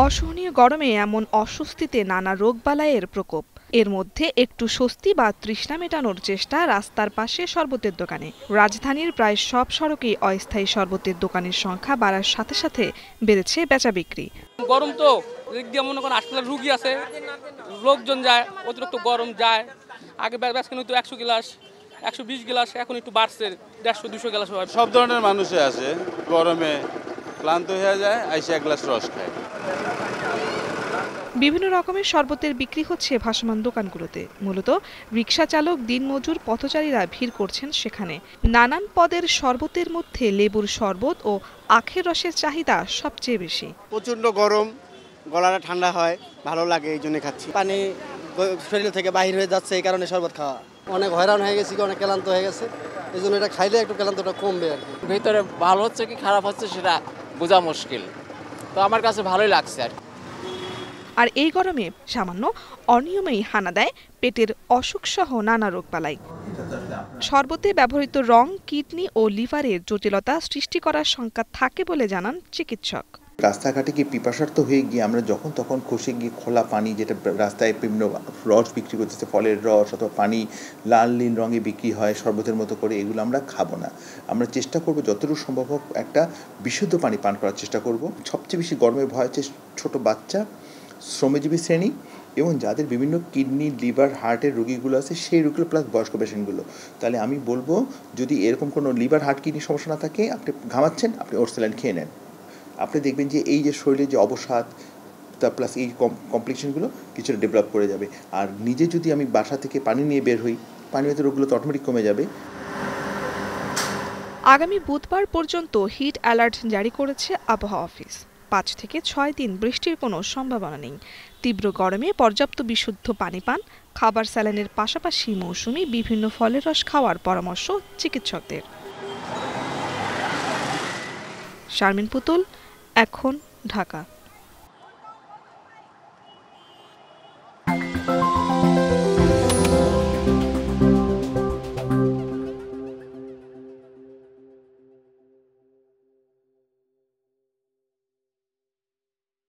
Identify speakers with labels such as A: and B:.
A: অসহনীয় গরমে এমন অস্বস্তিতে নানা রোগবালাইয়ের প্রকোপ। এর মধ্যে একটু স্বস্তি বা তৃষ্ণা মেটানোর চেষ্টা রাস্তার পাশে শরবতের দোকানে। রাজধানীর প্রায় সব সড়কেই অস্থায়ী শরবতের দোকানের সংখ্যা বাড়ার সাথে সাথে বেড়েছে বেচা বিক্রি।
B: গরম তো মনে করেন হাসপাতালে রুগী আছে, লোকজন যায়, অতিরিক্ত গরম যায়। আগে বেচকেন হয়তো 100 গ্লাস 120 গ্লাস, এখন একটু বাড়ছে 150-200 গ্লাস।
C: সব ধরনের মানুষই আছে, গরমে ক্লান্ত হয়ে যায়, আইসে এক গ্লাস রস খায়।
A: বিভিন্ন রকমের শরবতের বিক্রি হচ্ছে ভাসমান দোকানগুলোতে। মূলত রিকশা চালক, দিনমজুর, পথচারীরা ভিড় করছেন সেখানে। নানান পদের শরবতের মধ্যে লেবুর শরবত ও আখের রসের চাহিদা সবচেয়ে বেশি।
D: প্রচণ্ড গরম, গলাটা ঠান্ডা হয়, ভালো লাগে, এই জন্য খাচ্ছি। পানি শরীর থেকে বাহির হয়ে যাচ্ছে, এই কারণে শরবত খাওয়া। অনেক হয়রান হয়ে গেছি, অনেক ক্লান্ত হয়ে গেছে, এই জন্য এটা খাইলে একটু ক্লান্তটা কমবে আর কি।
E: ভিতরে ভালো হচ্ছে কি খারাপ হচ্ছে সেটা বোঝা মুশকিল, তো আমার কাছে ভালোই লাগছে আর।
A: আর এই গরমে সামান্য অনিয়মেই হানা দেয় পেটের অসুখ সহ নানা রোগবালাই। শরবতে ব্যবহৃত রং কিডনি ও লিভারের জটিলতা সৃষ্টি করার শঙ্কা থাকে বলে জানান চিকিৎসক।
F: রাস্তাঘাটে গিয়ে পিপাসার্থ হয়ে গিয়ে আমরা যখন তখন খসে গিয়ে খোলা পানি, যেটা রাস্তায় বিভিন্ন রস বিক্রি করতেছে, ফলের রস অথবা পানি লাল নীল রঙে বিক্রি হয় শরবতের মতো করে, এগুলো আমরা খাবো না। আমরা চেষ্টা করব যতটুকু সম্ভব হোক একটা বিশুদ্ধ পানি পান করার চেষ্টা করব। সবচেয়ে বেশি গরমের ভয় হচ্ছে ছোট বাচ্চা, শ্রমজীবী শ্রেণী এবং যাদের বিভিন্ন কিডনি, লিভার, হার্টের রোগীগুলো আছে, সেই রোগীগুলো প্লাস বয়স্ক পেশেন্টগুলো। তাহলে আমি বলবো, যদি এরকম কোনো লিভার, হার্ট, কিডনি সমস্যা না থাকে, আপনি ঘামাচ্ছেন, আপনি ওরসেলাইন খেয়ে নেন। আপনি দেখবেন যে এই যে শরীরে যে অবসাদ তা প্লাস এই কমপ্লিকেশনগুলো কিছুটা ডেভেলপ করে যাবে। আর নিজে যদি আমি বাসা থেকে পানি নিয়ে বের হই, পানিতে রোগগুলো তো অটোমেটিক কমে যাবে।
A: আগামী বুধবার পর্যন্ত হিট অ্যালার্ট জারি করেছে আবহাওয়া অফিস। 5 থেকে 6 দিন বৃষ্টির কোনো সম্ভাবনা নেই। তীব্র গরমে পর্যাপ্ত বিশুদ্ধ পানি পান, খাবার স্যালাইনের পাশাপাশি মৌসুমি বিভিন্ন ফলের রস খাওয়ার পরামর্শ চিকিৎসকদের। শারমিন পুতুল, এখন, ঢাকা।